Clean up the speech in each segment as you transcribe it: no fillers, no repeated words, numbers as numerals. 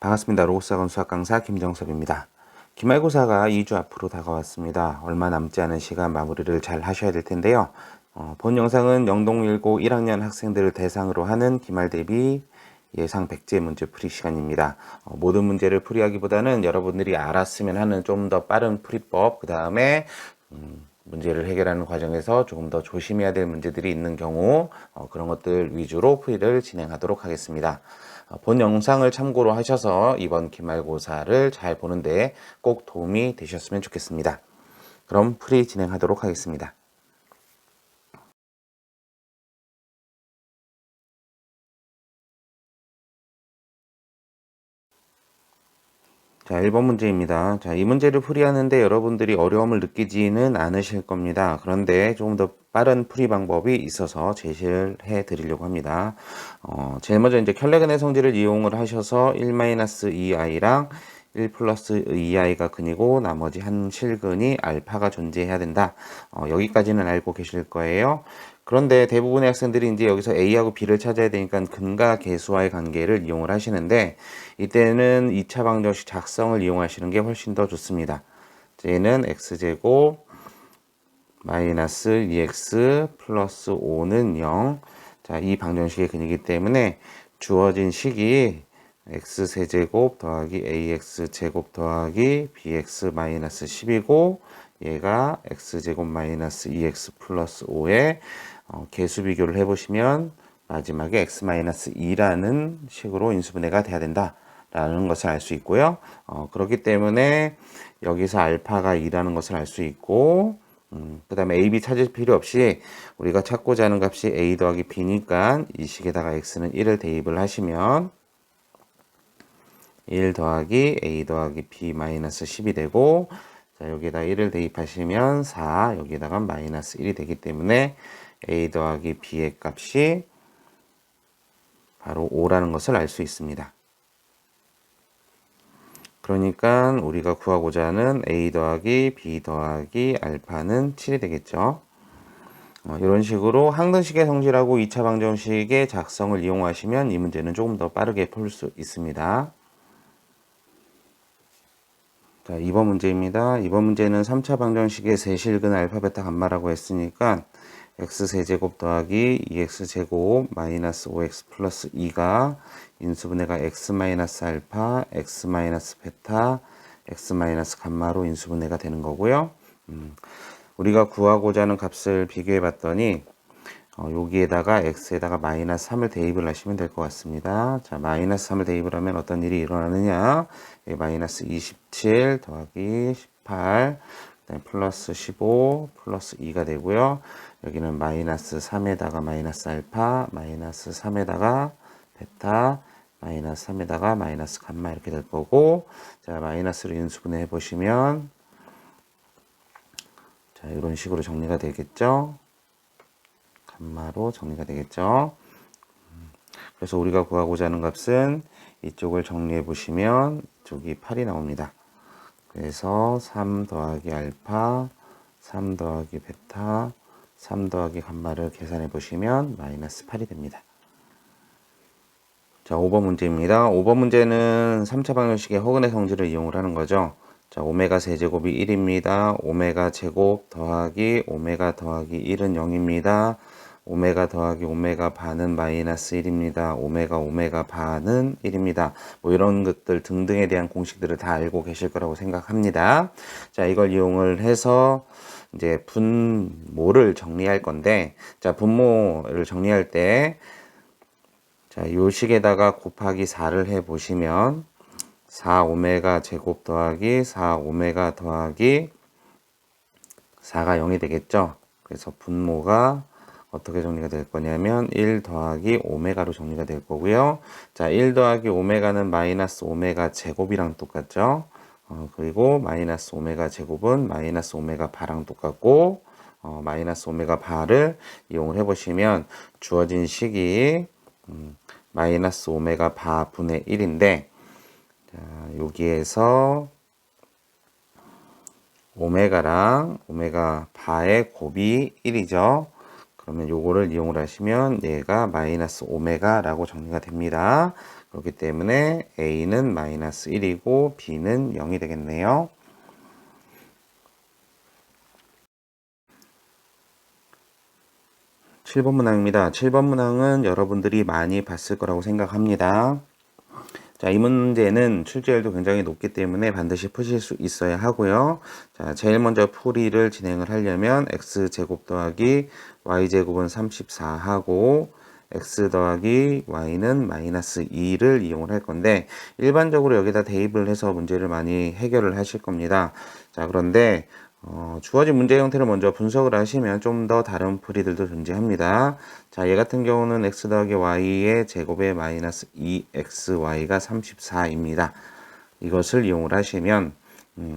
반갑습니다. 로고스학원 수학 강사 김정섭입니다. 기말고사가 2주 앞으로 다가왔습니다. 얼마 남지 않은 시간 마무리를 잘 하셔야 될 텐데요. 본 영상은 영동일고 1학년 학생들을 대상으로 하는 기말 대비 예상 백제 문제 풀이 시간입니다. 모든 문제를 풀이하기보다는 여러분들이 알았으면 하는 좀 더 빠른 풀이법, 그 다음에 문제를 해결하는 과정에서 조금 더 조심해야 될 문제들이 있는 경우 그런 것들 위주로 풀이를 진행하도록 하겠습니다. 본 영상을 참고로 하셔서 이번 기말고사를 잘 보는데 꼭 도움이 되셨으면 좋겠습니다. 그럼 풀이 진행하도록 하겠습니다. 자, 1번 문제입니다. 자, 이 문제를 풀이하는데 여러분들이 어려움을 느끼지는 않으실 겁니다. 그런데 조금 더 빠른 풀이 방법이 있어서 제시를 해 드리려고 합니다. 제일 먼저 이제 켈레겐의 성질을 이용을 하셔서 1-2i랑 1 플러스 2i가 근이고 나머지 한 실근이 알파가 존재해야 된다. 여기까지는 알고 계실 거예요. 그런데 대부분의 학생들이 이제 여기서 A하고 B를 찾아야 되니까 근과 계수와의 관계를 이용을 하시는데 이때는 2차 방정식 작성을 이용하시는 게 훨씬 더 좋습니다. 얘는 x제곱 마이너스 2x 플러스 5는 0. 자, 이 방정식의 근이기 때문에 주어진 식이 x세제곱 더하기 ax제곱 더하기 bx 마이너스 10이고 얘가 x제곱 마이너스 2x 플러스 5에 계수 비교를 해보시면 마지막에 x-2라는 식으로 인수분해가 돼야 된다 라는 것을 알 수 있고요. 그렇기 때문에 여기서 알파가 2라는 것을 알 수 있고 그 다음에 a, b 찾을 필요 없이 우리가 찾고자 하는 값이 a 더하기 b니까 이 식에다가 x는 1을 대입을 하시면 1 더하기 a 더하기 b 마이너스 10이 되고 자, 여기에다 1을 대입하시면 4 여기에다가 마이너스 1이 되기 때문에 a 더하기 b의 값이 바로 5라는 것을 알 수 있습니다. 그러니까 우리가 구하고자 하는 a 더하기 b 더하기 알파는 7이 되겠죠. 이런 식으로 항등식의 성질하고 2차 방정식의 작성을 이용하시면 이 문제는 조금 더 빠르게 풀 수 있습니다. 자, 2번 문제입니다. 2번 문제는 3차 방정식의 세실근 알파 베타 감마라고 했으니까 x세제곱 더하기 2x제곱 마이너스 5x 플러스 2가 인수분해가 x 마이너스 알파, x 마이너스 베타, x 마이너스 감마로 인수분해가 되는 거고요. 우리가 구하고자 하는 값을 비교해 봤더니 여기에다가 x에다가 마이너스 3을 대입을 하시면 될 것 같습니다. 자, 마이너스 3을 대입을 하면 어떤 일이 일어나느냐? 마이너스 27 더하기 18 플러스 15 플러스 2가 되고요. 여기는 마이너스 3에다가 마이너스 알파, 마이너스 3에다가 베타, 마이너스 3에다가 마이너스 감마 이렇게 될 거고, 자, 마이너스로 인수분해 해보시면, 자, 이런 식으로 정리가 되겠죠. 감마로 정리가 되겠죠. 그래서 우리가 구하고자 하는 값은 이쪽을 정리해 보시면 이쪽이 8이 나옵니다. 그래서 3 더하기 알파, 3 더하기 베타, 3 더하기 감마를 계산해 보시면 마이너스 8이 됩니다. 자, 5번 문제입니다. 5번 문제는 3차 방정식의 허근의 성질을 이용을 하는 거죠. 자, 오메가 세제곱이 1입니다. 오메가 제곱 더하기 오메가 더하기 1은 0입니다. 오메가 더하기 오메가 반은 마이너스 1입니다. 오메가 반은 1입니다. 뭐 이런 것들 등등에 대한 공식들을 다 알고 계실 거라고 생각합니다. 자, 이걸 이용을 해서 이제 분모를 정리할 건데, 자, 분모를 정리할 때, 자, 요 식에다가 곱하기 4를 해 보시면 4 오메가 제곱 더하기 4 오메가 더하기 4가 0이 되겠죠. 그래서 분모가 어떻게 정리가 될 거냐면 1 더하기 오메가로 정리가 될 거고요. 자, 1 더하기 오메가는 마이너스 오메가 제곱이랑 똑같죠. 그리고 마이너스 오메가 제곱은 마이너스 오메가 바랑 똑같고 마이너스 오메가 바를 이용을 해보시면 주어진 식이 마이너스 오메가 바 분의 1인데 자, 여기에서 오메가랑 오메가 바의 곱이 1이죠. 그러면 요거를 이용을 하시면 얘가 마이너스 오메가라고 정리가 됩니다. 그렇기 때문에 A는 마이너스 1이고 B는 0이 되겠네요. 7번 문항입니다. 7번 문항은 여러분들이 많이 봤을 거라고 생각합니다. 자, 이 문제는 출제율도 굉장히 높기 때문에 반드시 푸실 수 있어야 하고요. 자, 제일 먼저 풀이를 진행을 하려면 x제곱 더하기 y제곱은 34하고 x 더하기 y는 마이너스 2를 이용을 할 건데 일반적으로 여기다 대입을 해서 문제를 많이 해결을 하실 겁니다. 자, 그런데 주어진 문제 형태를 먼저 분석을 하시면 좀 더 다른 풀이들도 존재합니다. 자, 얘 같은 경우는 x 더하기 y의 제곱에 마이너스 2xy가 34입니다. 이것을 이용을 하시면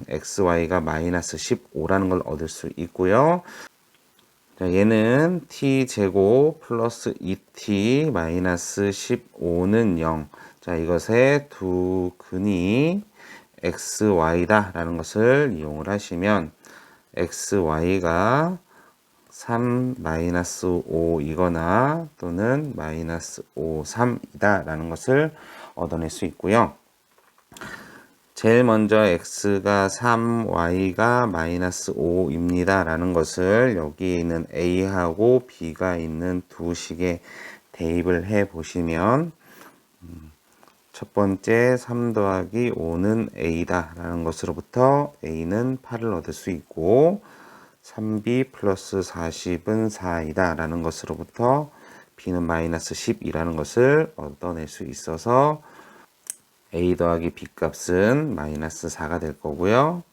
xy가 마이너스 15라는 걸 얻을 수 있고요. 자, 얘는 t제곱 플러스 2t 마이너스 15는 0. 자, 이것의 두 근이 xy다 라는 것을 이용을 하시면 xy가 3 마이너스 5이거나 또는 마이너스 5, 3이다 라는 것을 얻어낼 수 있고요. 제일 먼저 x가 3, y가 마이너스 5입니다 라는 것을 여기 있는 a하고 b가 있는 두 식에 대입을 해 보시면 첫 번째 3 더하기 5는 a다 라는 것으로부터 a는 8을 얻을 수 있고 3b 플러스 40은 4이다 라는 것으로부터 b는 마이너스 10이라는 것을 얻어낼 수 있어서 a 더하기 b 값은 마이너스 4가 될 거고요.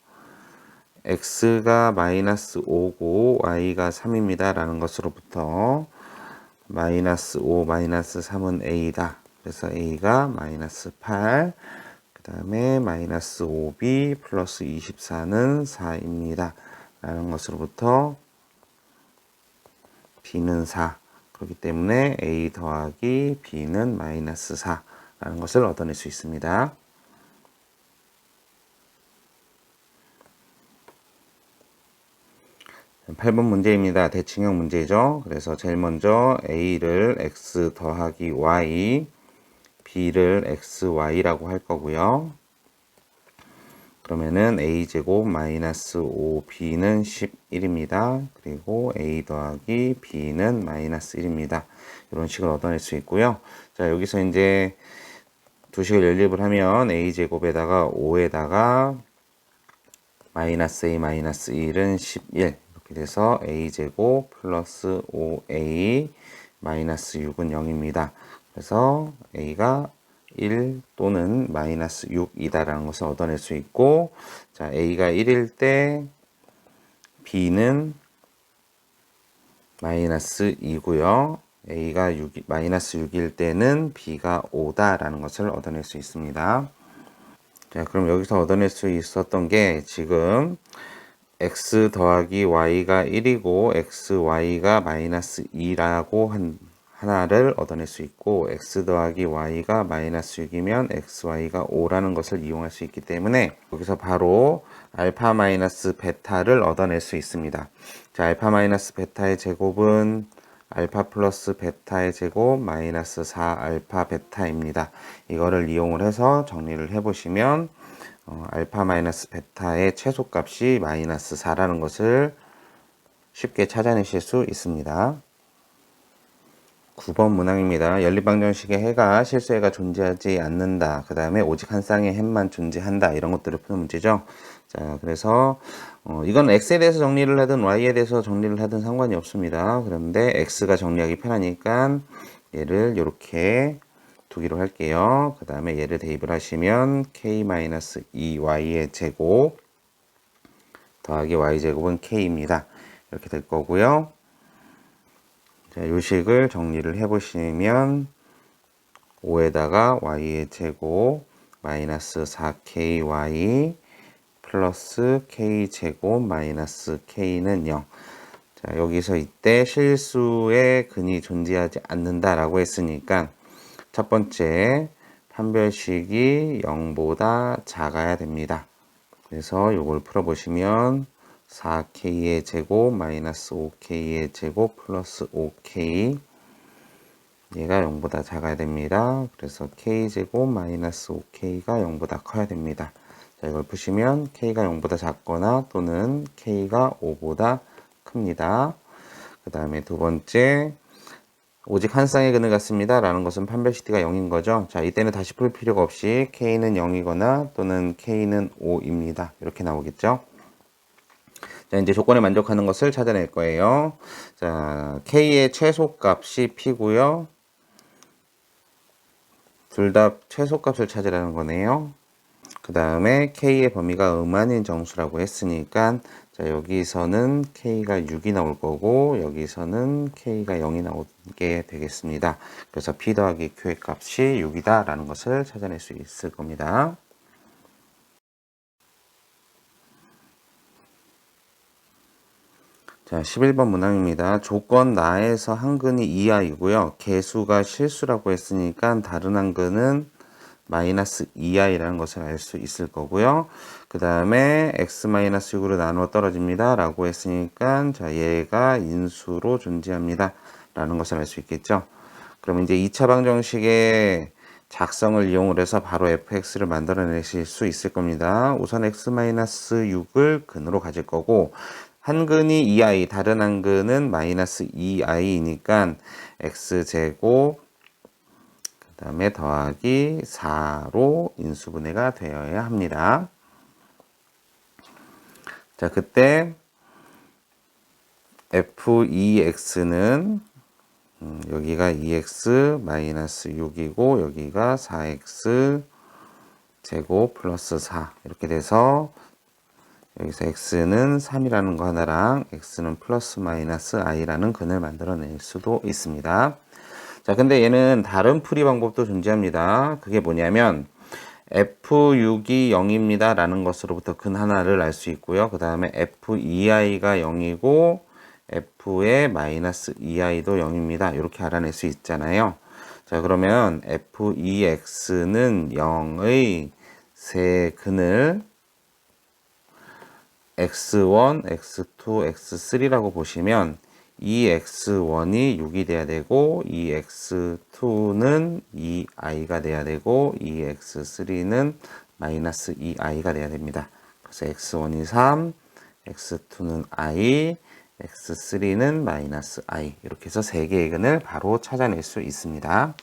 x가 마이너스 5고 y가 3입니다 라는 것으로부터 마이너스 5 마이너스 3은 a다. 그래서 a가 마이너스 8, 그 다음에 마이너스 5b 플러스 24는 4입니다. 라는 것으로부터 b는 4. 그렇기 때문에 a 더하기 b는 마이너스 4라는 것을 얻어낼 수 있습니다. 자, 8번 문제입니다. 대칭형 문제죠. 그래서 제일 먼저 a를 x 더하기 y, b를 xy라고 할 거고요. 그러면은 a제곱 마이너스 5b는 11입니다. 그리고 a 더하기 b는 마이너스 1입니다. 이런 식을 얻어낼 수 있고요. 자, 여기서 이제 두 식을 연립을 하면 a제곱에다가 5에다가 마이너스 a 마이너스 1은 11 이렇게 돼서 a제곱 플러스 5a 마이너스 6은 0입니다. 그래서 a가 1 또는 마이너스 6이다라는 것을 얻어낼 수 있고, 자, a가 1일 때 b는 마이너스 2고요. a가 마이너스 6일 때는 b가 5다라는 것을 얻어낼 수 있습니다. 자, 그럼 여기서 얻어낼 수 있었던 게 지금 x 더하기 y가 1이고 xy가 마이너스 2라고 하나를 얻어낼 수 있고 x 더하기 y가 마이너스 6이면 xy가 5라는 것을 이용할 수 있기 때문에 여기서 바로 알파 마이너스 베타를 얻어낼 수 있습니다. 자, 알파 마이너스 베타의 제곱은 알파 플러스 베타의 제곱 마이너스 4 알파 베타입니다. 이거를 이용을 해서 정리를 해보시면 알파 마이너스 베타의 최소값이 마이너스 4라는 것을 쉽게 찾아내실 수 있습니다. 9번 문항입니다. 연립방정식의 해가 실수해가 존재하지 않는다. 그 다음에 오직 한 쌍의 햄만 존재한다. 이런 것들을 푸는 문제죠. 자, 그래서 이건 x에 대해서 정리를 하든 y에 대해서 정리를 하든 상관이 없습니다. 그런데 x가 정리하기 편하니까 얘를 이렇게 두기로 할게요. 그 다음에 얘를 대입을 하시면 k-2y의 제곱 더하기 y제곱은 k입니다. 이렇게 될 거고요. 자, 요 식을 정리를 해보시면 5에다가 y의 제곱 마이너스 4ky 플러스 k제곱 마이너스 k는 0. 자, 여기서 이때 실수의 근이 존재하지 않는다라고 했으니까 첫 번째 판별식이 0보다 작아야 됩니다. 그래서 이걸 풀어보시면 4k의 제곱 마이너스 5k의 제곱 플러스 5k 얘가 0보다 작아야 됩니다. 그래서 k제곱 마이너스 5k가 0보다 커야 됩니다. 자, 이걸 푸시면 k가 0보다 작거나 또는 k가 5보다 큽니다. 그 다음에 두 번째, 오직 한 쌍의 근을 갖습니다 라는 것은 판별시티가 0인 거죠. 자, 이때는 다시 풀 필요가 없이 k는 0이거나 또는 k는 5입니다. 이렇게 나오겠죠. 자, 이제 조건에 만족하는 것을 찾아낼 거예요. 자, k의 최소값이 p고요. 둘 다 최소값을 찾으라는 거네요. 그 다음에 k의 범위가 음한인 정수라고 했으니까 자, 여기서는 k가 6이 나올 거고 여기서는 k가 0이 나오게 되겠습니다. 그래서 p 더하기 q의 값이 6이다 라는 것을 찾아낼 수 있을 겁니다. 자, 11번 문항입니다. 조건 나에서 한 근이 이하이고요. 개수가 실수라고 했으니까 다른 한 근은 마이너스 2i라는 것을 알 수 있을 거고요. 그 다음에 x-6으로 나누어 떨어집니다. 라고 했으니까 자, 얘가 인수로 존재합니다. 라는 것을 알 수 있겠죠. 그럼 이제 2차 방정식의 작성을 이용을 해서 바로 fx를 만들어내실 수 있을 겁니다. 우선 x-6을 근으로 가질 거고 한 근이 2i, 다른 한 근은 마이너스 2i니까 x제곱 그 다음에 더하기 4로 인수분해가 되어야 합니다. 자, 그때 f2x는 여기가 2x 마이너스 6이고 여기가 4x 제곱 플러스 4 이렇게 돼서 여기서 x는 3이라는 거 하나랑 x는 플러스 마이너스 i라는 근을 만들어낼 수도 있습니다. 자, 근데 얘는 다른 풀이 방법도 존재합니다. 그게 뭐냐면 f6이 0입니다 라는 것으로부터 근 하나를 알 수 있고요. 그 다음에 f2i가 0이고 f의 마이너스 2i도 0입니다. 이렇게 알아낼 수 있잖아요. 자, 그러면 f2x는 0의 세 근을 x1, x2, x3라고 보시면 이 x1이 6이 돼야 되고 이 x2는 2i가 돼야 되고 이 x3는 마이너스 2i가 돼야 됩니다. 그래서 x1이 3, x2는 i, x3는 마이너스 i 이렇게 해서 세 개의 근을 바로 찾아낼 수 있습니다.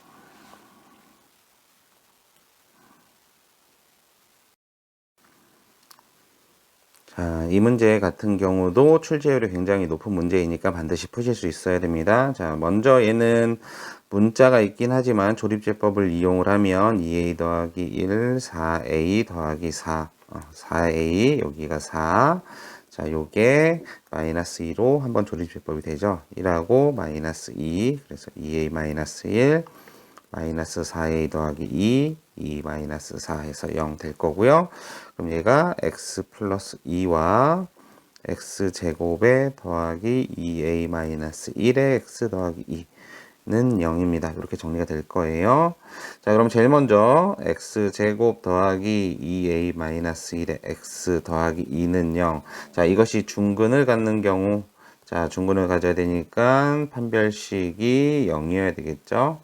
자, 이 문제 같은 경우도 출제율이 굉장히 높은 문제이니까 반드시 푸실 수 있어야 됩니다. 자, 먼저 얘는 문자가 있긴 하지만 조립제법을 이용을 하면 2a 더하기 1, 4a 더하기 4, 4a, 여기가 4. 자, 요게 마이너스 2로 한번 조립제법이 되죠. 1하고 마이너스 2, 그래서 2a 마이너스 1, 마이너스 4a 더하기 2 마이너스 4 해서 0 될 거고요. 그럼 얘가 x 플러스 2와 x 제곱에 더하기 2a 마이너스 1에 x 더하기 2는 0입니다. 이렇게 정리가 될 거예요. 자, 그럼 제일 먼저 x 제곱 더하기 2a 마이너스 1에 x 더하기 2는 0. 자, 이것이 중근을 갖는 경우, 자, 중근을 가져야 되니까 판별식이 0이어야 되겠죠.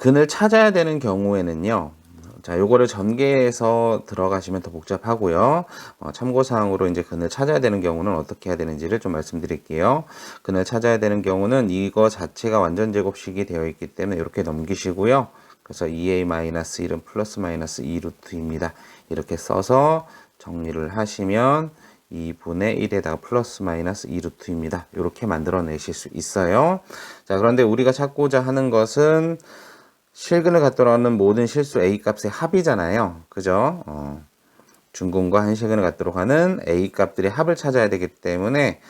근을 찾아야 되는 경우에는요. 자, 요거를 전개해서 들어가시면 더 복잡하고요. 참고사항으로 이제 근을 찾아야 되는 경우는 어떻게 해야 되는지를 좀 말씀드릴게요. 근을 찾아야 되는 경우는 이거 자체가 완전 제곱식이 되어 있기 때문에 이렇게 넘기시고요. 그래서 2a-1은 플러스 마이너스 2루트입니다. 이렇게 써서 정리를 하시면 2분의 1에다가 플러스 마이너스 2루트입니다. 이렇게 만들어내실 수 있어요. 자, 그런데 우리가 찾고자 하는 것은 실근을 갖도록 하는 모든 실수 a 값의 합이잖아요. 그죠? 중근과 한실근을 갖도록 하는 a 값들의 합을 찾아야 되기 때문에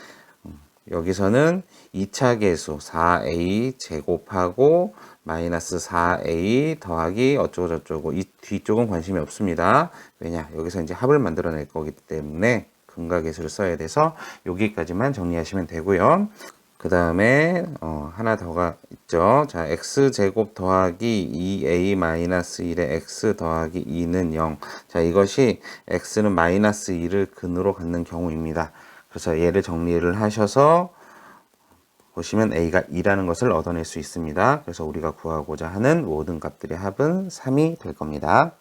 여기서는 2차 계수 4a 제곱하고 마이너스 4a 더하기 어쩌고 저쩌고 이 뒤쪽은 관심이 없습니다. 왜냐? 여기서 이제 합을 만들어낼 거기 때문에 근과 계수를 써야 돼서 여기까지만 정리하시면 되고요. 그 다음에 하나 더가 있죠. 자, x제곱 더하기 2a-1의 x 더하기 2는 0. 자, 이것이 x는 마이너스 2를 근으로 갖는 경우입니다. 그래서 얘를 정리를 하셔서 보시면 a가 2라는 것을 얻어낼 수 있습니다. 그래서 우리가 구하고자 하는 모든 값들의 합은 3이 될 겁니다.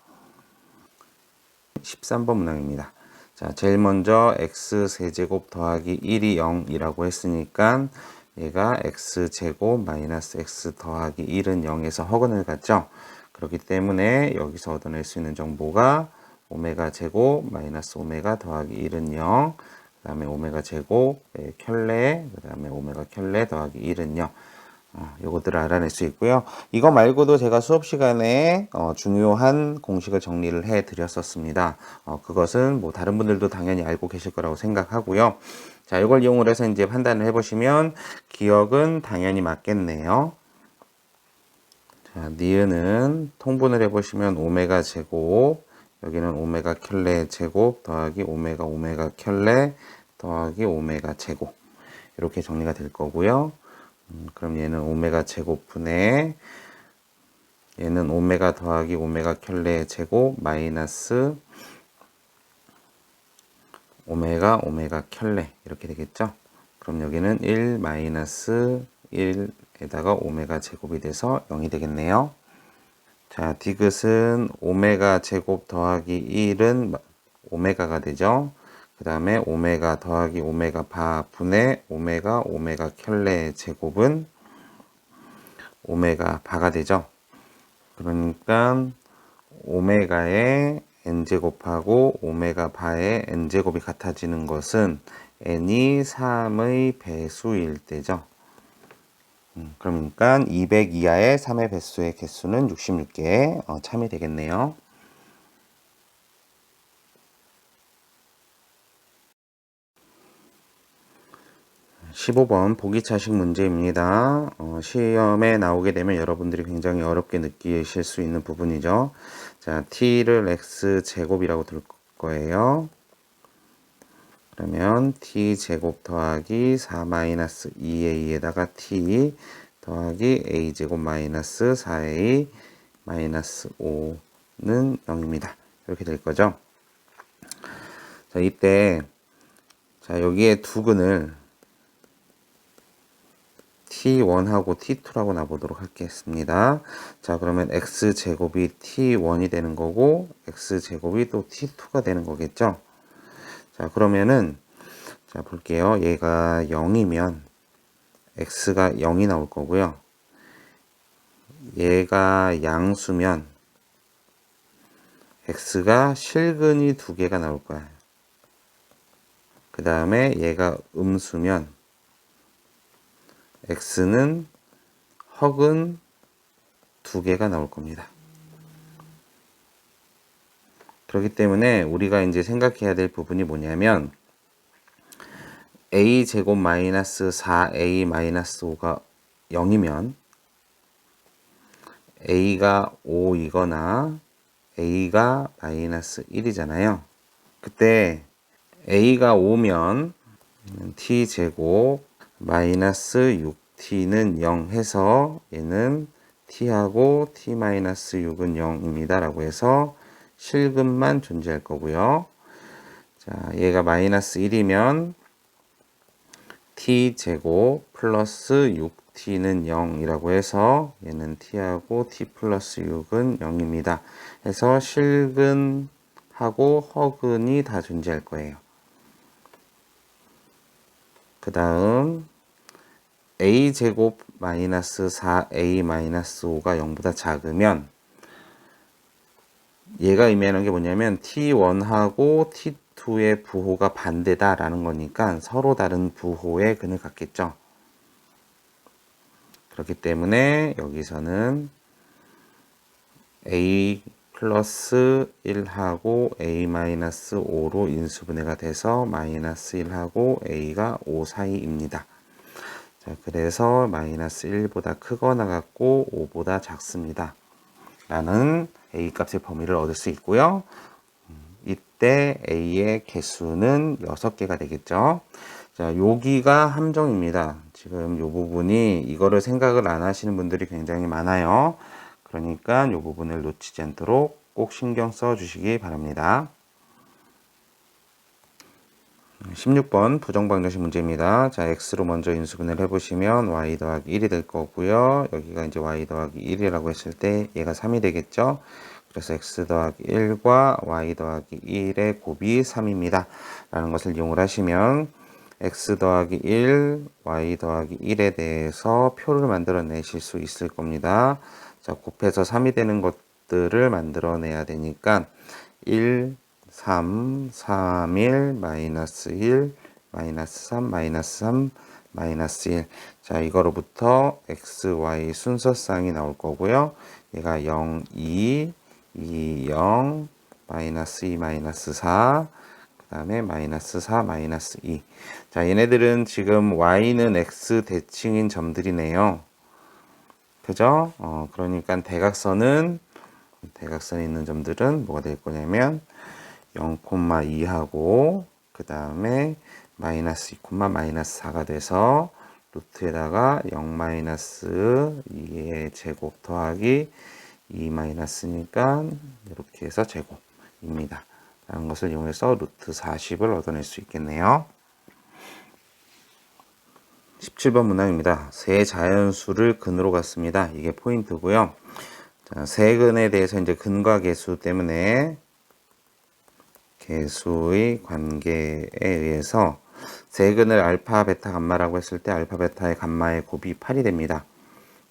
13번 문항입니다. 자, 제일 먼저 x세제곱 더하기 1이 0이라고 했으니까 얘가 x제곱 마이너스 x 더하기 1은 0에서 허근을 갖죠. 그렇기 때문에 여기서 얻어낼 수 있는 정보가 오메가 제곱 마이너스 오메가 더하기 1은 0, 그 다음에 오메가 제곱 켤레, 그 다음에 오메가 켤레 더하기 1은 0. 요것들을 알아낼 수 있고요. 이거 말고도 제가 수업 시간에 중요한 공식을 정리를 해 드렸었습니다. 그것은 뭐 다른 분들도 당연히 알고 계실 거라고 생각하고요. 자, 이걸 이용을 해서 이제 판단을 해 보시면 기억은 당연히 맞겠네요. 자, 니은은 통분을 해 보시면 오메가 제곱, 여기는 오메가 켤레 제곱 더하기 오메가 오메가 켤레 더하기 오메가 제곱, 이렇게 정리가 될 거고요. 그럼 얘는 오메가 제곱분의 얘는 오메가 더하기 오메가 켤레 제곱 마이너스 오메가 오메가 켤레, 이렇게 되겠죠. 그럼 여기는 1 마이너스 1에다가 오메가 제곱이 돼서 0이 되겠네요. 자, 디귿은 오메가 제곱 더하기 1은 오메가가 되죠. 그 다음에 오메가 더하기 오메가 바 분의 오메가 오메가 켤레 제곱은 오메가 바가 되죠. 그러니까 오메가의 n제곱하고 오메가 바의 n제곱이 같아지는 것은 n이 3의 배수일 때죠. 그러니까 200 이하의 3의 배수의 개수는 66개 참이 되겠네요. 15번 보기차식 문제입니다. 시험에 나오게 되면 여러분들이 굉장히 어렵게 느끼실 수 있는 부분이죠. 자, t를 x제곱이라고 둘 거예요. 그러면 t제곱 더하기 4-2a에다가 t 더하기 a제곱 마이너스 4a 마이너스 5는 0입니다. 이렇게 될 거죠. 자, 이때 자, 여기에 두 근을 t1하고 t2라고 놔보도록 하겠습니다. 자, 그러면 x제곱이 t1이 되는 거고 x제곱이 또 t2가 되는 거겠죠. 자, 그러면은 자, 볼게요. 얘가 0이면 x가 0이 나올 거고요. 얘가 양수면 x가 실근이 2개가 나올 거야. 그 다음에 얘가 음수면 x는 허근 2개가 나올 겁니다. 그렇기 때문에 우리가 이제 생각해야 될 부분이 뭐냐면 a제곱 마이너스 4a 마이너스 5가 0이면 a가 5이거나 a가 마이너스 1이잖아요. 그때 a가 5면 t제곱 마이너스 6t는 0 해서 얘는 t하고 t 마이너스 6은 0입니다. 라고 해서 실근만 존재할 거고요. 자, 얘가 마이너스 1이면 t제곱 플러스 6t는 0이라고 해서 얘는 t하고 t 플러스 6은 0입니다. 해서 실근하고 허근이 다 존재할 거예요. 그 다음 a제곱 마이너스 4a 마이너스 5가 0보다 작으면 얘가 의미하는 게 뭐냐면 t1하고 t2의 부호가 반대다라는 거니까 서로 다른 부호의 근을 갖겠죠. 그렇기 때문에 여기서는 a 플러스 1하고 a 마이너스 5로 인수분해가 돼서 마이너스 1하고 a가 5 사이입니다. 자, 그래서 마이너스 1보다 크거나 같고 5보다 작습니다. 라는 a 값의 범위를 얻을 수 있고요. 이때 a의 개수는 6개가 되겠죠. 자, 여기가 함정입니다. 지금 이 부분이 이거를 생각을 안 하시는 분들이 굉장히 많아요. 그러니까 이 부분을 놓치지 않도록 꼭 신경 써 주시기 바랍니다. 16번 부정방정식 문제입니다. 자, x로 먼저 인수분해를 해보시면 y 더하기 1이 될 거고요. 여기가 이제 y 더하기 1이라고 했을 때 얘가 3이 되겠죠. 그래서 x 더하기 1과 y 더하기 1의 곱이 3입니다. 라는 것을 이용을 하시면 x 더하기 1, y 더하기 1에 대해서 표를 만들어 내실 수 있을 겁니다. 자, 곱해서 3이 되는 것들을 만들어내야 되니까 1, 3, 3, 1, 마이너스 1, 마이너스 3, 마이너스 3, 마이너스 1. 자, 이거로부터 x, y 순서쌍이 나올 거고요. 얘가 0, 2, 2, 0, 마이너스 2, 마이너스 4, 그 다음에 마이너스 4, 마이너스 2. 자, 얘네들은 지금 y는 x 대칭인 점들이네요. 그죠? 그러니까 대각선에 있는 점들은 뭐가 될 거냐면 0,2하고 그 다음에 마이너스 2, 마이너스 4가 돼서 루트에다가 0 마이너스 2의 제곱 더하기 2 마이너스니까 이렇게 해서 제곱입니다. 라는 것을 이용해서 루트 40을 얻어낼 수 있겠네요. 17번 문항입니다. 세 자연수를 근으로 갖습니다. 이게 포인트고요. 자, 세 근에 대해서 이제 근과 계수 때문에 계수의 관계에 의해서 세근을 알파, 베타, 감마라고 했을 때 알파, 베타의 감마의 곱이 8이 됩니다.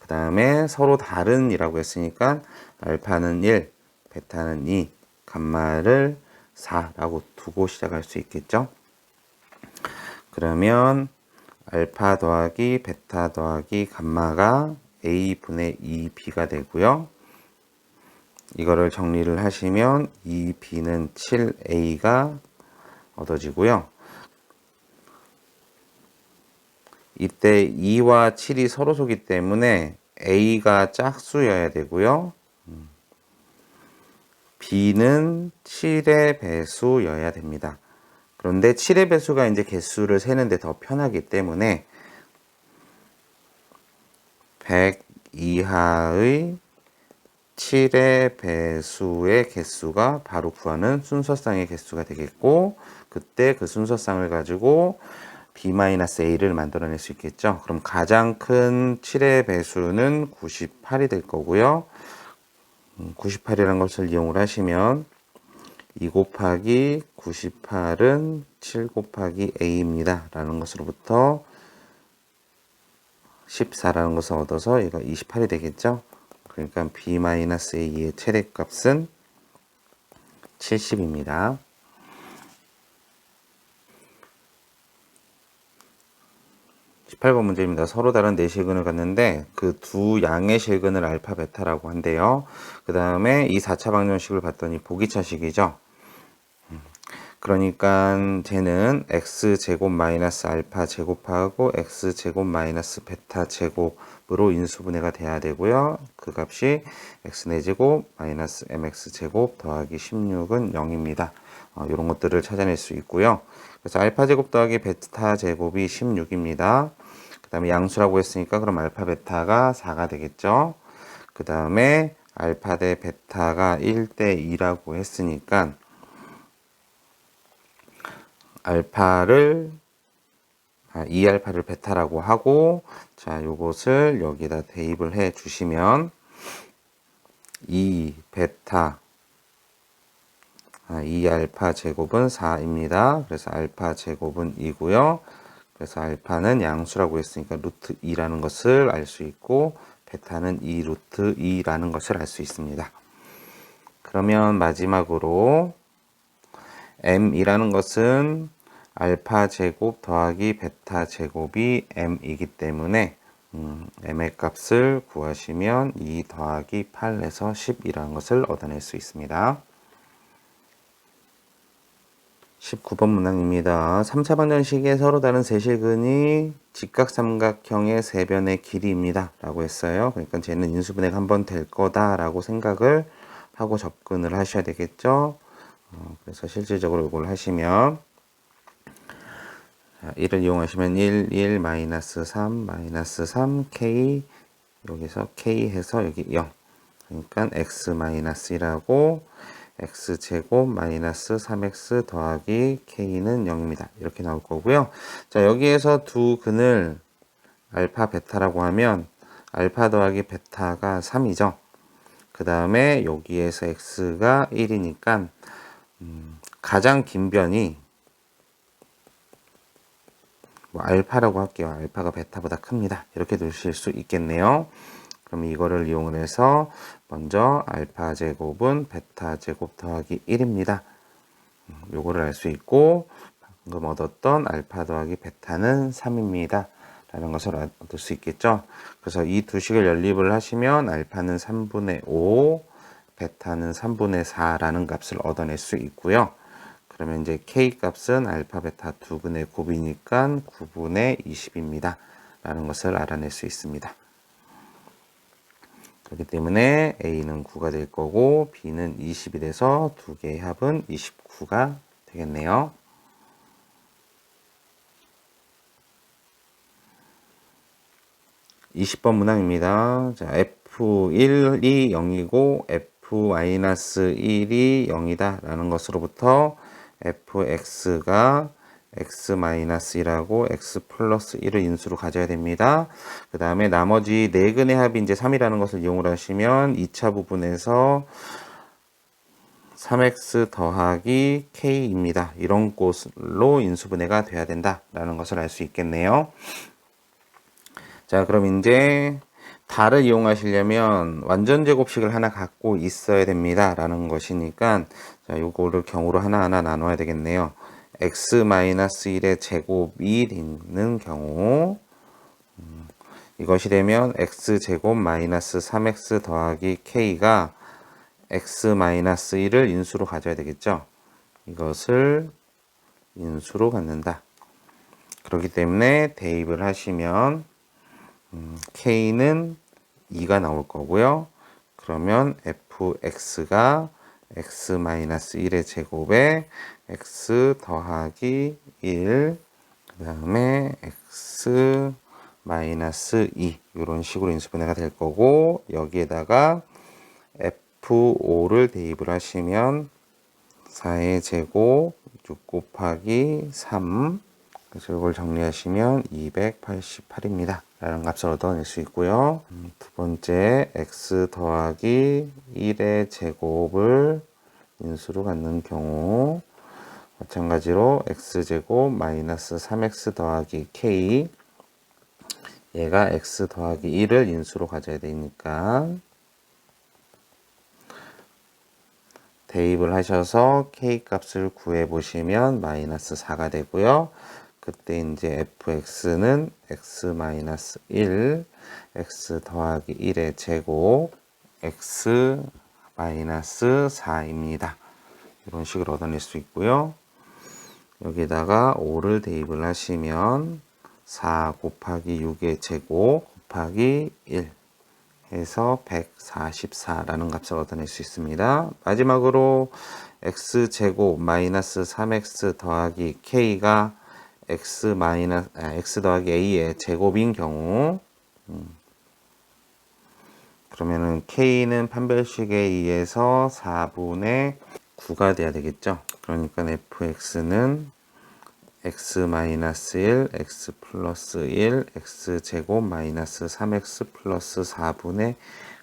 그 다음에 서로 다른이라고 했으니까 알파는 1, 베타는 2, 감마를 4라고 두고 시작할 수 있겠죠. 그러면 알파 더하기 베타 더하기 감마가 a분의 2b가 되고요. 이거를 정리를 하시면 2b는 7a가 얻어지고요. 이때 2와 7이 서로소기 때문에 a가 짝수여야 되고요. b는 7의 배수여야 됩니다. 그런데 7의 배수가 이제 개수를 세는데 더 편하기 때문에 100 이하의 7의 배수의 개수가 바로 구하는 순서쌍의 개수가 되겠고, 그때 그 순서쌍을 가지고 b-a를 만들어낼 수 있겠죠. 그럼 가장 큰 7의 배수는 98이 될 거고요. 98이라는 것을 이용을 하시면 2 곱하기 98은 7 곱하기 a입니다. 라는 것으로부터 14라는 것을 얻어서 얘가 28이 되겠죠. 그러니까 b-a의 최대값은 70입니다. 18번 문제입니다. 서로 다른 네 실근을 갖는데 그 두 양의 실근을 알파, 베타라고 한대요. 그 다음에 이 4차 방정식을 봤더니 보기차식이죠. 그러니까 쟤는 x제곱 마이너스 알파 제곱하고 x제곱 마이너스 베타 제곱으로 인수분해가 돼야 되고요. 그 값이 x4제곱 마이너스 mx제곱 더하기 16은 0입니다. 이런 것들을 찾아낼 수 있고요. 그래서 알파 제곱 더하기 베타 제곱이 16입니다. 그 다음에 양수라고 했으니까 그럼 알파 베타가 4가 되겠죠. 그 다음에 알파 대 베타가 1대 2라고 했으니까 알파를 2알파를 베타라고 하고, 자, 요것을 여기다 대입을 해 주시면 2 베타 2알파 제곱은 4입니다. 그래서 알파 제곱은 2고요. 그래서 알파는 양수라고 했으니까 루트 2라는 것을 알 수 있고, 베타는 2 루트 2라는 것을 알 수 있습니다. 그러면 마지막으로 m이라는 것은 알파 제곱 더하기 베타 제곱이 m이기 때문에 m의 값을 구하시면 2 더하기 8에서 10이라는 것을 얻어낼 수 있습니다. 19번 문항입니다. 3차 방정식에 서로 다른 세실근이 직각삼각형의 세변의 길이입니다. 라고 했어요. 그러니까 쟤는 인수분해가 한번 될 거다라고 생각을 하고 접근을 하셔야 되겠죠. 그래서 실질적으로 이걸 하시면 자, 1을 이용하시면 1, 마이너스 3, 마이너스 3, k, 여기서 k 해서 여기 0. 그러니까 x 마이너스 1하고 x제곱 마이너스 3x 더하기 k는 0입니다. 이렇게 나올 거고요. 자, 여기에서 두 근을 알파, 베타라고 하면 알파 더하기 베타가 3이죠. 그 다음에 여기에서 x가 1이니까 가장 긴 변이 뭐 알파라고 할게요. 알파가 베타보다 큽니다. 이렇게 두실 수 있겠네요. 그럼 이거를 이용을 해서 먼저 알파 제곱은 베타 제곱 더하기 1입니다. 요거를 알 수 있고 방금 얻었던 알파 더하기 베타는 3입니다. 라는 것을 얻을 수 있겠죠. 그래서 이 두 식을 연립을 하시면 알파는 3분의 5, 베타는 3분의 4라는 값을 얻어낼 수 있고요. 그러면 이제 k 값은 알파, 베타 두 근의 곱이니까 9분의 20입니다. 라는 것을 알아낼 수 있습니다. 그렇기 때문에 A는 9가 될 거고 B는 20이 돼서 두 개의 합은 29가 되겠네요. (20번) 문항입니다. 자, F1이 0이고 F-1이 0이다 라는 것으로부터 fx가 x-1하고 x 플러스 1을 인수로 가져야 됩니다. 그 다음에 나머지 네 근의 합이 이제 3이라는 것을 이용을 하시면 2차 부분에서 3x 더하기 k입니다. 이런 곳으로 인수분해가 돼야 된다라는 것을 알 수 있겠네요. 자, 그럼 이제 달을 이용하시려면 완전 제곱식을 하나 갖고 있어야 됩니다. 라는 것이니까 자, 요거를 경우로 하나하나 나눠야 되겠네요. x-1의 제곱이 있는 경우 이것이 되면 x제곱 마이너스 3x 더하기 k가 x-1을 인수로 가져야 되겠죠. 이것을 인수로 갖는다. 그렇기 때문에 대입을 하시면 k는 2가 나올 거고요. 그러면 fx가 x-1의 제곱에 x 더하기 1, 그 다음에 x 마이너스 2 이런 식으로 인수분해가 될 거고 여기에다가 f5를 대입을 하시면 4의 제곱 6 곱하기 3 그래서 이걸 정리하시면 288입니다. 라는 값을 얻어낼 수 있고요. 두 번째 x 더하기 1의 제곱을 인수로 갖는 경우 마찬가지로 x제곱 마이너스 3x 더하기 k 얘가 x 더하기 1을 인수로 가져야 되니까 대입을 하셔서 k 값을 구해 보시면 마이너스 4가 되고요. 그때 이제 fx는 x-1, x 더하기 1의 제곱, x-4입니다. 이런 식으로 얻어낼 수 있고요. 여기다가 5를 대입을 하시면 4 곱하기 6의 제곱 곱하기 1 해서 144라는 값을 얻어낼 수 있습니다. 마지막으로 x제곱 마이너스 3x 더하기 k가 x 더하기 a의 제곱인 경우 그러면은 k는 판별식에 의해서 4분의 9가 돼야 되겠죠. 그러니까 fx는 x-1, x 플러스 1, x제곱 마이너스 3x 플러스 4분의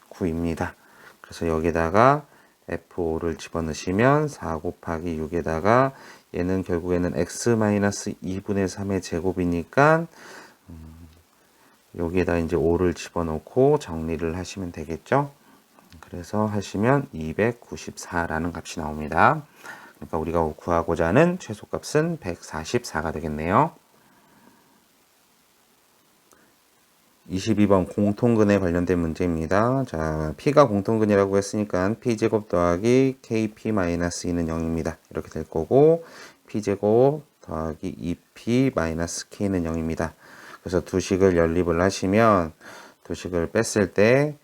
9입니다. 그래서 여기다가 f5를 집어넣으시면 4 곱하기 6에다가 얘는 결국에는 x-2분의 3의 제곱이니까 여기에다 이제 5를 집어넣고 정리를 하시면 되겠죠. 그래서 하시면 294라는 값이 나옵니다. 그러니까 우리가 구하고자 하는 최소값은 144가 되겠네요. 22번 공통근에 관련된 문제입니다. 자, P가 공통근이라고 했으니까 P제곱 더하기 KP-2는 0입니다. 이렇게 될 거고 P제곱 더하기 2P-K는 0입니다. 그래서 두 식을 연립을 하시면 두 식을 뺐을 때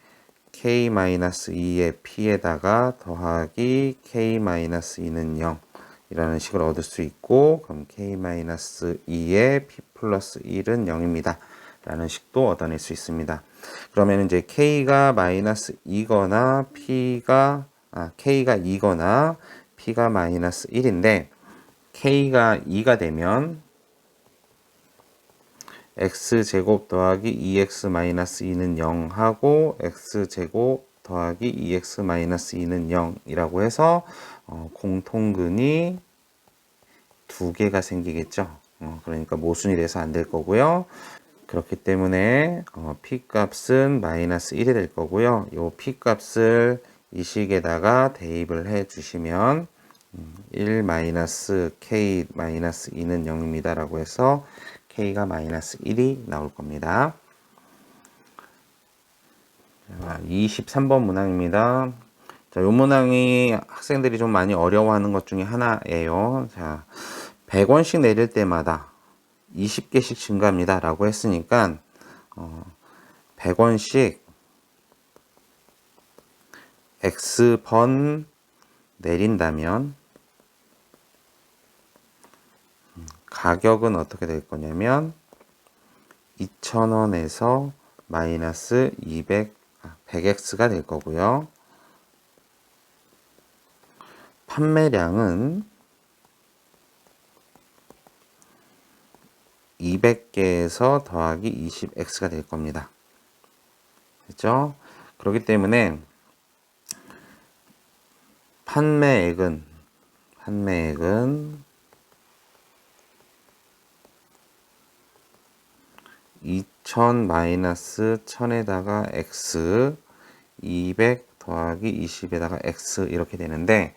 K-2의 P에다가 더하기 K-2는 0 이라는 식을 얻을 수 있고, 그럼 k-2의 p 플러스 1은 0입니다. 라는 식도 얻어낼 수 있습니다. 그러면 이제 k가 마이너스 2거나 k가 2거나 p가 마이너스 1인데, k가 2가 되면 x제곱 더하기 2x 마이너스 2는 0 하고 x제곱 더하기 2x 마이너스 2는 0이라고 해서 공통근이 두 개가 생기겠죠. 그러니까 모순이 돼서 안 될 거고요. 그렇기 때문에 p 값은 마이너스 1이 될 거고요. 이 p 값을 이 식에다가 대입을 해 주시면 1 마이너스 k 마이너스 2는 0입니다. 라고 해서 k가 마이너스 1이 나올 겁니다. 23번 문항입니다. 자, 요 문항이 학생들이 좀 많이 어려워하는 것 중에 하나예요. 자, 100원씩 내릴 때마다 20개씩 증가합니다. 라고 했으니까 100원씩 x번 내린다면 가격은 어떻게 될 거냐면 2,000원에서 마이너스 100x가 될 거고요. 판매량은 200개에서 더하기 20x가 될 겁니다. 그렇죠? 그렇기 때문에 판매액은 2000 마이너스 1000에다가 x 200 더하기 20에다가 x 이렇게 되는데,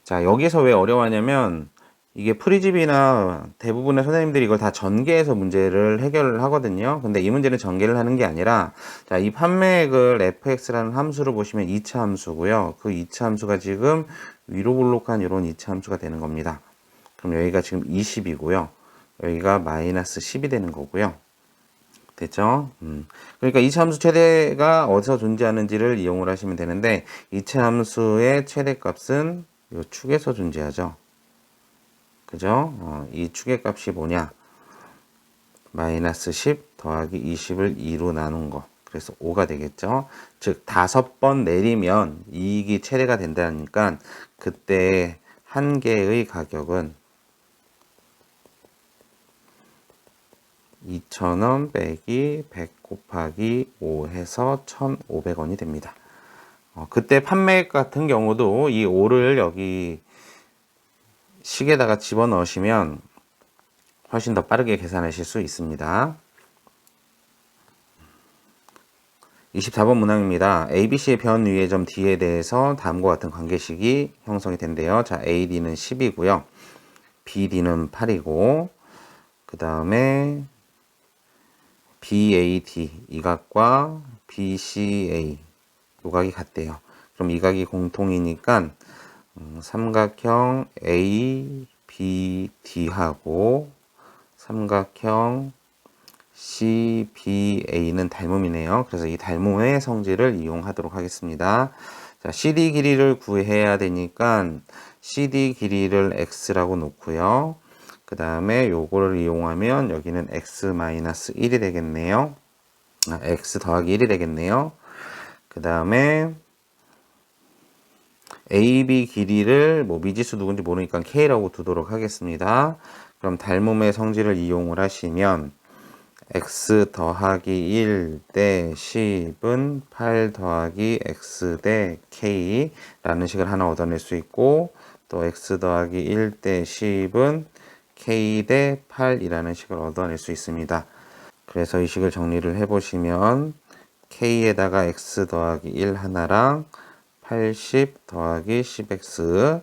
자, 여기서 왜 어려워하냐면 이게 프리집이나 대부분의 선생님들이 이걸 다 전개해서 문제를 해결을 하거든요. 근데 이 문제는 전개를 하는 게 아니라, 자, 이 판매액을 fx라는 함수로 보시면 2차 함수고요. 그 2차 함수가 지금 위로 볼록한 이런 2차 함수가 되는 겁니다. 그럼 여기가 지금 20이고요. 여기가 마이너스 10이 되는 거고요. 됐죠? 그러니까 2차 함수 최대가 어디서 존재하는지를 이용을 하시면 되는데, 2차 함수의 최대값은 이 축에서 존재하죠. 그죠? 이 축의 값이 뭐냐? 마이너스 10 더하기 20을 2로 나눈 거. 그래서 5가 되겠죠? 즉, 5번 내리면 이익이 최대가 된다니까, 그때 한 개의 가격은 2,000원 빼기 100 곱하기 5 해서 1,500원이 됩니다. 그때 판매액 같은 경우도 이 5를 여기 식에다가 집어넣으시면 훨씬 더 빠르게 계산하실 수 있습니다. 24번 문항입니다. ABC의 변 위의 점 D에 대해서 다음과 같은 관계식이 형성이 된대요. 자, AD는 10이고요. BD는 8이고, 그 다음에 BAD 이 각과 BCA 이 각이 같대요. 그럼 이 각이 공통이니까 삼각형 ABD하고 삼각형 CBA는 닮음이네요. 그래서 이 닮음의 성질을 이용하도록 하겠습니다. 자, CD 길이를 구해야 되니까 CD 길이를 X라고 놓고요. 그 다음에 요거를 이용하면 여기는 X-1이 되겠네요. X 더하기 1이 되겠네요. 그 다음에 AB 길이를 뭐 미지수 누군지 모르니까 K라고 두도록 하겠습니다. 그럼 닮음의 성질을 이용을 하시면 x 더하기 1 대 10은 8 더하기 x 대 k 라는 식을 하나 얻어낼 수 있고, 또 x 더하기 1 대 10은 k 대 8이라는 식을 얻어낼 수 있습니다. 그래서 이 식을 정리를 해보시면 k에다가 x 더하기 1 하나랑 80 더하기 10x,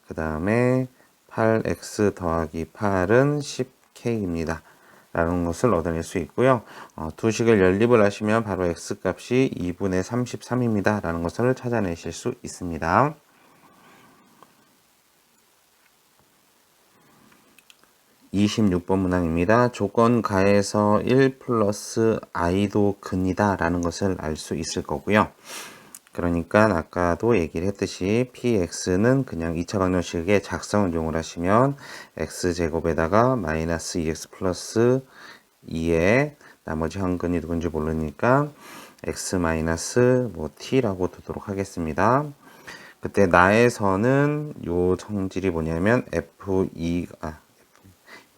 그 다음에 8x 더하기 8은 10k입니다. 라는 것을 얻어낼 수 있고요. 두 식을 연립을 하시면 바로 x값이 2분의 33입니다. 라는 것을 찾아내실 수 있습니다. 26번 문항입니다. 조건 가에서 1 플러스 i도 근이다 라는 것을 알 수 있을 거고요. 그러니까 아까도 얘기를 했듯이 px는 그냥 2차 방정식의 작성을 이용을 하시면 x제곱에다가 마이너스 2x 플러스 2의 나머지 한근이 누군지 모르니까 x 마이너스 뭐 t라고 두도록 하겠습니다. 그때 나에서는 요 성질이 뭐냐면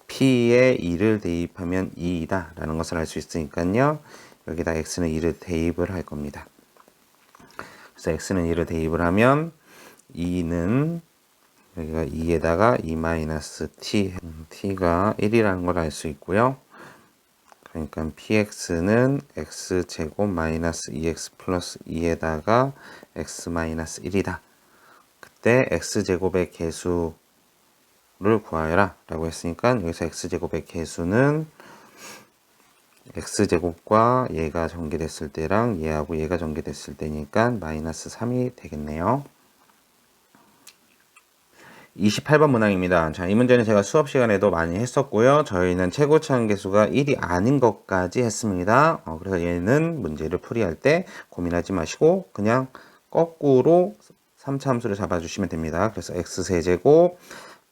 p에 2를 대입하면 2이다 라는 것을 알 수 있으니까요. 여기다 x는 2를 대입을 할 겁니다. 그래서 x는 2를 대입을 하면 2는 여기가 2에다가 2-t, t가 1이라는 걸 알 수 있고요. 그러니까 px는 x제곱 마이너스 2x 플러스 2에다가 x 마이너스 1이다. 그때 x제곱의 개수를 구하여라 라고 했으니까 여기서 x제곱의 개수는 x제곱과 얘가 전개됐을 때랑 얘하고 얘가 전개됐을 때니까 마이너스 3이 되겠네요. 28번 문항입니다. 자, 이 문제는 제가 수업 시간에도 많이 했었고요. 저희는 최고치 한계수가 1이 아닌 것까지 했습니다. 그래서 얘는 문제를 풀이할 때 고민하지 마시고 그냥 거꾸로 3차 함수를 잡아주시면 됩니다. 그래서 x세제곱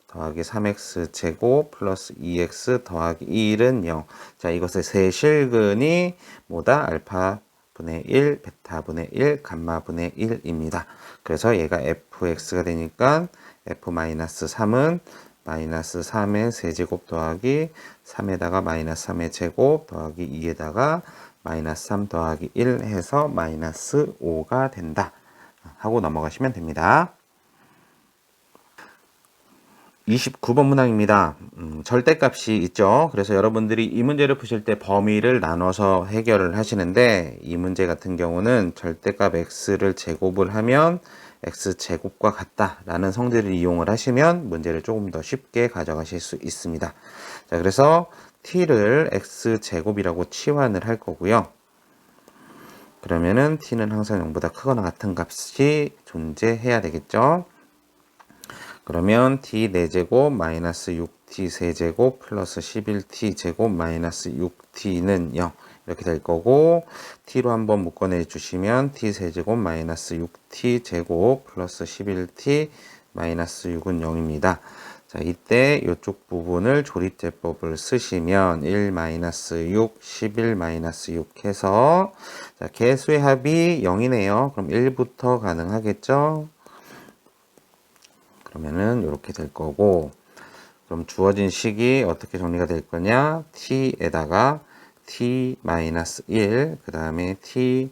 더하기 3x제곱 플러스 2x 더하기 1은 0. 자, 이것의 세 실근이 뭐다? 알파분의 1, 베타분의 1, 감마분의 1입니다. 그래서 얘가 fx가 되니까 f-3은 마이너스 3의 세제곱 더하기 3에다가 마이너스 3의 제곱 더하기 2에다가 마이너스 3 더하기 1 해서 마이너스 5가 된다 하고 넘어가시면 됩니다. 29번 문항입니다. 절대값이 있죠. 그래서 여러분들이 이 문제를 푸실 때 범위를 나눠서 해결을 하시는데 이 문제 같은 경우는 절대값 x를 제곱을 하면 x제곱과 같다 라는 성질을 이용을 하시면 문제를 조금 더 쉽게 가져가실 수 있습니다. 자, 그래서 t를 x제곱이라고 치환을 할 거고요. 그러면은 t는 항상 0보다 크거나 같은 값이 존재해야 되겠죠. 그러면 t 4제곱 마이너스 6t 세제곱 플러스 11t 제곱 마이너스 6t는 0 이렇게 될 거고 t로 한번 묶어내 주시면 t 세제곱 마이너스 6t 제곱 플러스 11t 마이너스 6은 0입니다. 자, 이때 이쪽 부분을 조립제법을 쓰시면 1 마이너스 6, 11 마이너스 6 해서 자, 개수의 합이 0이네요. 그럼 1부터 가능하겠죠? 그러면은 이렇게 될 거고 그럼 주어진 식이 어떻게 정리가 될 거냐 t에다가 t-1 그 다음에 t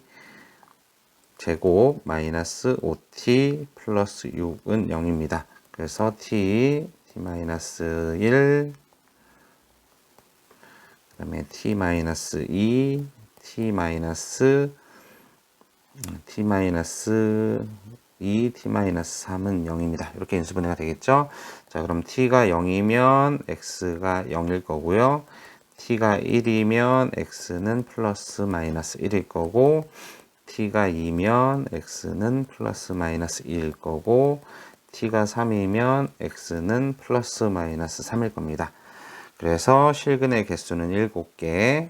제곱 마이너스 5t 플러스 6은 0입니다. 그래서 t-1 그 다음에 t-2 t-2 t-3은 0입니다. 이렇게 인수분해가 되겠죠? 자, 그럼 t가 0이면 x가 0일 거고요. t가 1이면 x는 플러스 마이너스 1일 거고 t가 2면 x는 플러스 마이너스 2일 거고 t가 3이면 x는 플러스 마이너스 3일 겁니다. 그래서 실근의 개수는 7개,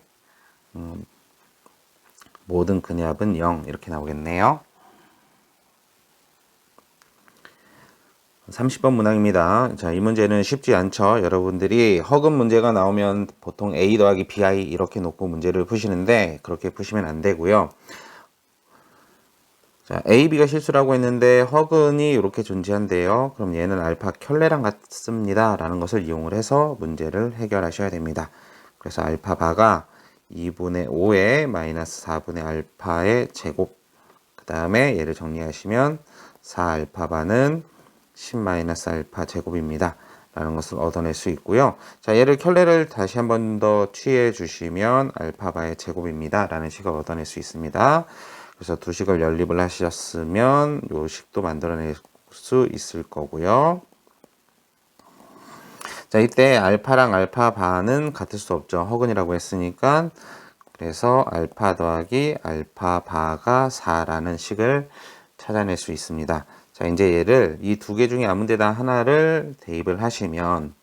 모든 근압은 0 이렇게 나오겠네요. 30번 문항입니다. 자, 이 문제는 쉽지 않죠. 여러분들이 허근 문제가 나오면 보통 a 더하기 bi 이렇게 놓고 문제를 푸시는데 그렇게 푸시면 안 되고요. 자, a, b가 실수라고 했는데 허근이 이렇게 존재한대요. 그럼 얘는 알파 켤레랑 같습니다. 라는 것을 이용을 해서 문제를 해결하셔야 됩니다. 그래서 알파 바가 2분의 5의 마이너스 4분의 알파의 제곱 그 다음에 얘를 정리하시면 4알파 바는 10-알파 제곱입니다. 라는 것을 얻어낼 수 있고요. 자, 얘를 켤레를 다시 한 번 더 취해 주시면 알파바의 제곱입니다. 라는 식을 얻어낼 수 있습니다. 그래서 두 식을 연립을 하셨으면 요 식도 만들어낼 수 있을 거고요. 자, 이때 알파랑 알파바는 같을 수 없죠. 허근이라고 했으니까. 그래서 알파 더하기 알파바가 4라는 식을 찾아낼 수 있습니다. 자, 이제 얘를 이 두 개 중에 아무 데나 하나를 대입을 하시면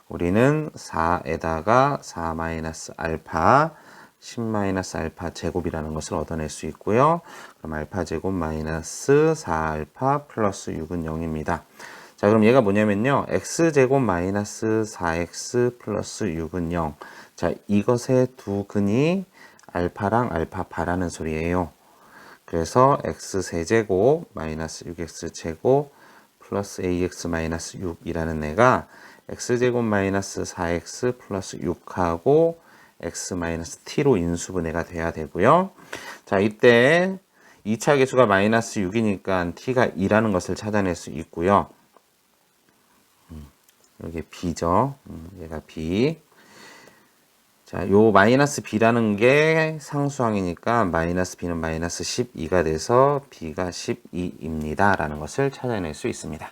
우리는 4에다가 4-알파 10-알파 제곱이라는 것을 얻어낼 수 있고요. 그럼 알파 제곱 마이너스 4알파 플러스 6은 0입니다. 자, 그럼 얘가 뭐냐면요. x제곱 마이너스 4x 플러스 6은 0. 자, 이것의 두 근이 알파랑 알파바라는 소리예요. 그래서 x세제곱 마이너스 6x제곱 플러스 ax 마이너스 6이라는 애가 x제곱 마이너스 4x 플러스 6하고 x 마이너스 t로 인수분해가 돼야 되고요. 자, 이때 2차 계수가 마이너스 6이니까 t가 2라는 것을 찾아낼 수 있고요. 여기 b죠. 얘가 b. 자, 요 마이너스 b라는 게 상수항이니까 마이너스 b는 마이너스 12가 돼서 b가 12입니다. 라는 것을 찾아낼 수 있습니다.